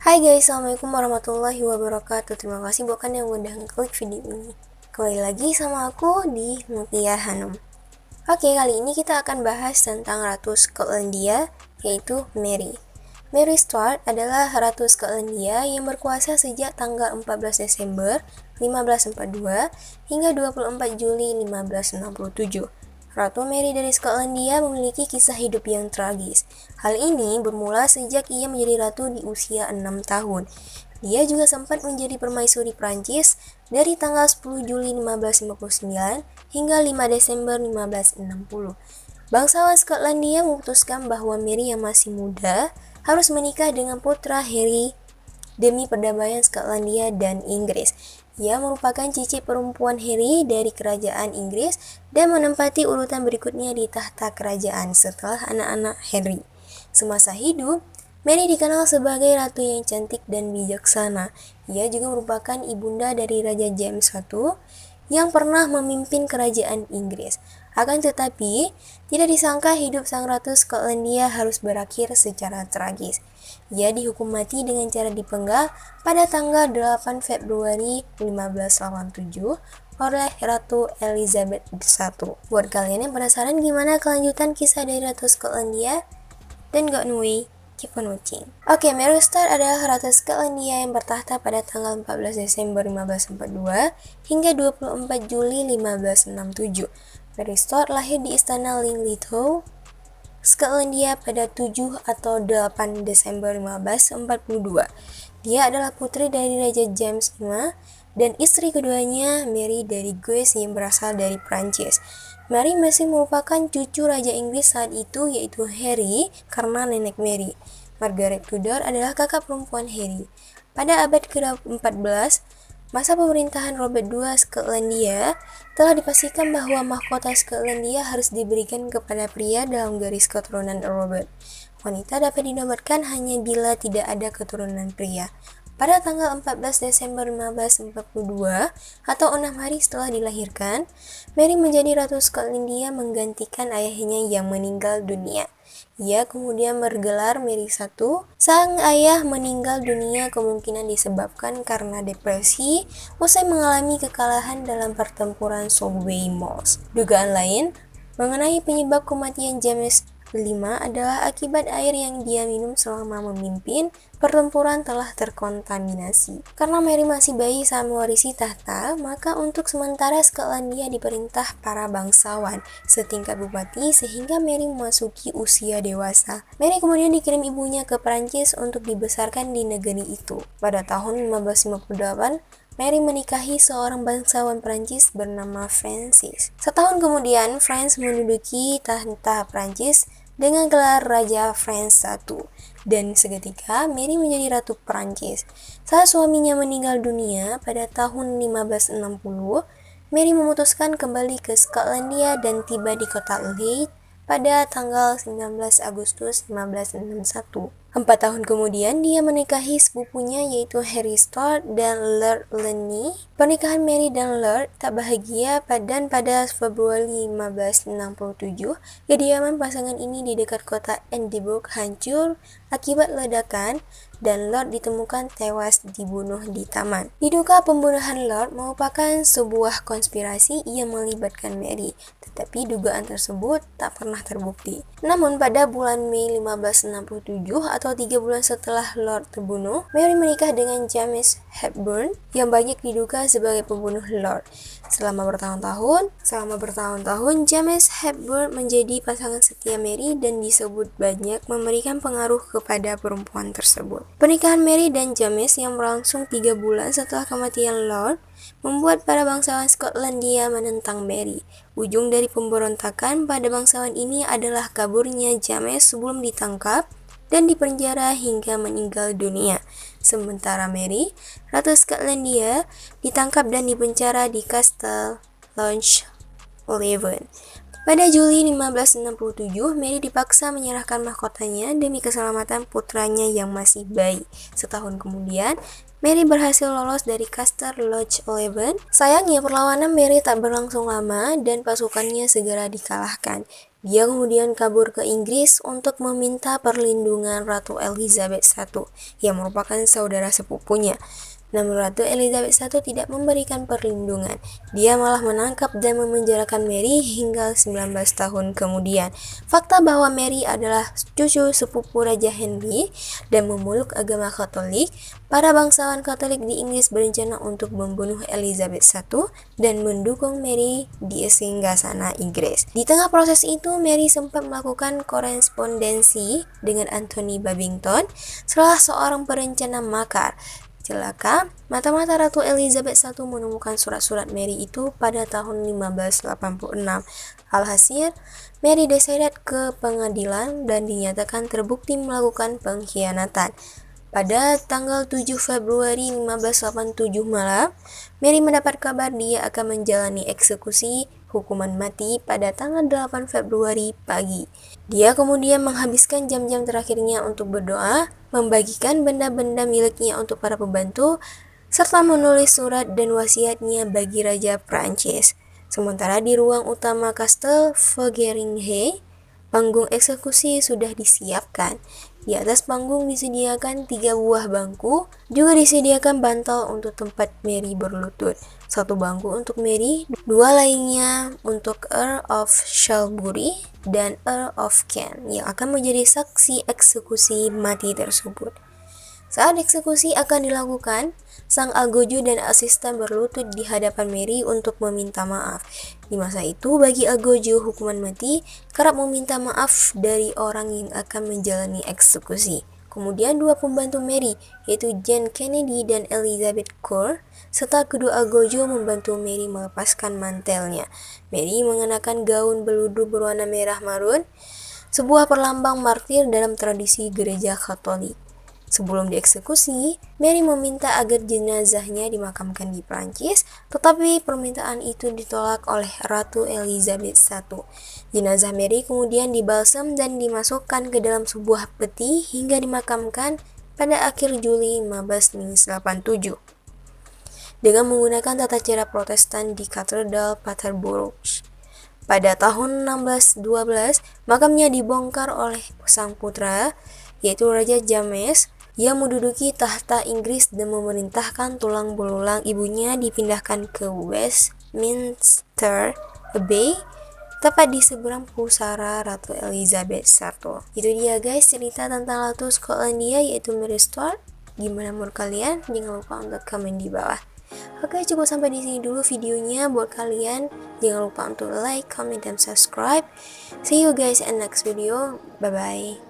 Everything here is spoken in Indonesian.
Hai guys, assalamualaikum warahmatullahi wabarakatuh. Terima kasih buat kalian yang udah ngeklik video ini. Kembali lagi sama aku di Mutia Hanum. Oke, kali ini kita akan bahas tentang Ratu Skotlandia, yaitu Mary. Mary Stuart adalah Ratu Skotlandia yang berkuasa sejak tanggal 14 Desember 1542 hingga 24 Juli 1567. Ratu Mary dari Skotlandia memiliki kisah hidup yang tragis. Hal ini bermula sejak ia menjadi ratu di usia 6 tahun. Dia juga sempat menjadi permaisuri Prancis dari tanggal 10 Juli 1559 hingga 5 Desember 1560. Bangsawan Skotlandia memutuskan bahwa Mary yang masih muda harus menikah dengan putra Harry demi perdamaian Skotlandia dan Inggris. Ia merupakan cicit perempuan Harry dari kerajaan Inggris dan menempati urutan berikutnya di tahta kerajaan setelah anak-anak Henry. Semasa hidup, Mary dikenal sebagai ratu yang cantik dan bijaksana. Ia juga merupakan ibunda dari Raja James I yang pernah memimpin kerajaan Inggris. Akan tetapi, tidak disangka hidup sang ratu Skotlandia harus berakhir secara tragis. Ia dihukum mati dengan cara dipenggal pada tanggal 8 Februari 1587 oleh Ratu Elizabeth I. Buat kalian yang penasaran gimana kelanjutan kisah dari Ratu Skotlandia, then go away, keep on watching. Oke, Mary Stuart adalah Ratu Skotlandia yang bertahta pada tanggal 14 Desember 1542 hingga 24 Juli 1567. Mary Stuart lahir di Istana Linlithgow, Skotlandia pada 7 atau 8 Desember 1542. Dia adalah putri dari Raja James V dan istri keduanya Mary dari Guise yang berasal dari Prancis. Mary masih merupakan cucu Raja Inggris saat itu, yaitu Harry karena nenek Mary. Margaret Tudor adalah kakak perempuan Harry. Pada abad ke-14, masa pemerintahan Robert II Skotlandia, telah dipastikan bahwa mahkota Skotlandia harus diberikan kepada pria dalam garis keturunan Robert. Wanita dapat dinobatkan hanya bila tidak ada keturunan pria. Pada tanggal 14 Desember 1542 atau 6 hari setelah dilahirkan, Mary menjadi Ratu Skotlandia menggantikan ayahnya yang meninggal dunia. Ia kemudian bergelar Mary I. Sang ayah meninggal dunia kemungkinan disebabkan karena depresi usai mengalami kekalahan dalam pertempuran Solway Moss. Dugaan lain mengenai penyebab kematian James V adalah akibat air yang dia minum selama memimpin pertempuran telah terkontaminasi. Karena Mary masih bayi saat mewarisi tahta, maka untuk sementara Skotlandia diperintah para bangsawan setingkat bupati sehingga Mary memasuki usia dewasa. Mary kemudian dikirim ibunya ke Prancis untuk dibesarkan di negeri itu. Pada tahun 1558, Mary menikahi seorang bangsawan Prancis bernama Francis. Setahun kemudian, France menduduki tahta Prancis dengan gelar Raja Franz I. Dan seketika, Mary menjadi Ratu Prancis. Saat suaminya meninggal dunia pada tahun 1560, Mary memutuskan kembali ke Skotlandia dan tiba di kota Leith pada tanggal 19 Agustus 1561. 4 tahun kemudian, dia menikahi sepupunya yaitu Harry Stuart dan Lord Lennie. Pernikahan Mary dan Lord tak bahagia dan pada Februari 1567, kediaman pasangan ini di dekat kota Edinburgh hancur akibat ledakan dan Lord ditemukan tewas dibunuh di taman. Diduga pembunuhan Lord merupakan sebuah konspirasi yang melibatkan Mary, tetapi dugaan tersebut tak pernah terbukti. Namun pada bulan Mei 1567 atau 3 bulan setelah Lord terbunuh, Mary menikah dengan James Hepburn yang banyak diduga sebagai pembunuh Lord. Selama bertahun-tahun, James Hepburn menjadi pasangan setia Mary dan disebut banyak memberikan pengaruh kepada perempuan tersebut. Pernikahan Mary dan James yang berlangsung 3 bulan setelah kematian Lord membuat para bangsawan Skotlandia menentang Mary. Ujung dari pemberontakan pada bangsawan ini adalah kaburnya James sebelum ditangkap dan dipenjara hingga meninggal dunia. Sementara Mary, Ratu Skotlandia, ditangkap dan dipenjara di Castle Lochleven. Pada Juli 1567, Mary dipaksa menyerahkan mahkotanya demi keselamatan putranya yang masih bayi. Setahun kemudian, Mary berhasil lolos dari Castle Lodge 11. Sayangnya, perlawanan Mary tak berlangsung lama dan pasukannya segera dikalahkan. Dia kemudian kabur ke Inggris untuk meminta perlindungan Ratu Elizabeth I, yang merupakan saudara sepupunya. Namun Ratu Elizabeth I tidak memberikan perlindungan. Dia malah menangkap dan memenjarakan Mary hingga 19 tahun kemudian. Fakta bahwa Mary adalah cucu sepupu Raja Henry dan memeluk agama Katolik, para bangsawan Katolik di Inggris berencana untuk membunuh Elizabeth I dan mendukung Mary di singgasana Inggris. Di tengah proses itu, Mary sempat melakukan korespondensi dengan Anthony Babington, salah seorang perencana makar. Celaka, mata-mata Ratu Elizabeth I menemukan surat-surat Mary itu pada tahun 1586. Alhasil, Mary diseret ke pengadilan dan dinyatakan terbukti melakukan pengkhianatan. Pada tanggal 7 Februari 1587 malam, Mary mendapat kabar dia akan menjalani eksekusi hukuman mati pada tanggal 8 Februari pagi. Dia kemudian menghabiskan jam-jam terakhirnya untuk berdoa, membagikan benda-benda miliknya untuk para pembantu, serta menulis surat dan wasiatnya bagi Raja Prancis. Sementara di ruang utama Kastel Fotheringhay, panggung eksekusi sudah disiapkan. Di atas panggung disediakan 3 buah bangku, juga disediakan bantal untuk tempat Mary berlutut. 1 bangku untuk Mary, 2 lainnya untuk Earl of Salisbury dan Earl of Kent yang akan menjadi saksi eksekusi mati tersebut. Saat eksekusi akan dilakukan, sang algojo dan asisten berlutut di hadapan Mary untuk meminta maaf. Di masa itu, bagi algojo, hukuman mati kerap meminta maaf dari orang yang akan menjalani eksekusi. Kemudian 2 pembantu Mary, yaitu Jane Kennedy dan Elizabeth Core, serta kedua algojo membantu Mary melepaskan mantelnya. Mary mengenakan gaun beludu berwarna merah marun, sebuah perlambang martir dalam tradisi gereja Katolik. Sebelum dieksekusi, Mary meminta agar jenazahnya dimakamkan di Prancis, tetapi permintaan itu ditolak oleh Ratu Elizabeth I. Jenazah Mary kemudian dibalsam dan dimasukkan ke dalam sebuah peti hingga dimakamkan pada akhir Juli 1587 dengan menggunakan tata cara Protestan di Katedral Peterborough. Pada tahun 1612, makamnya dibongkar oleh sang putra, yaitu Raja James, yang menduduki tahta Inggris dan memerintahkan tulang belulang ibunya dipindahkan ke Westminster Abbey, tepat di seberang pusara Ratu Elizabeth I. Itu dia guys cerita tentang Ratu Skotlandia yaitu Mary Stuart. Gimana menurut kalian? Jangan lupa untuk komen di bawah. Oke, cukup sampai di sini dulu videonya buat kalian. Jangan lupa untuk like, comment, dan subscribe. See you guys in next video. Bye bye.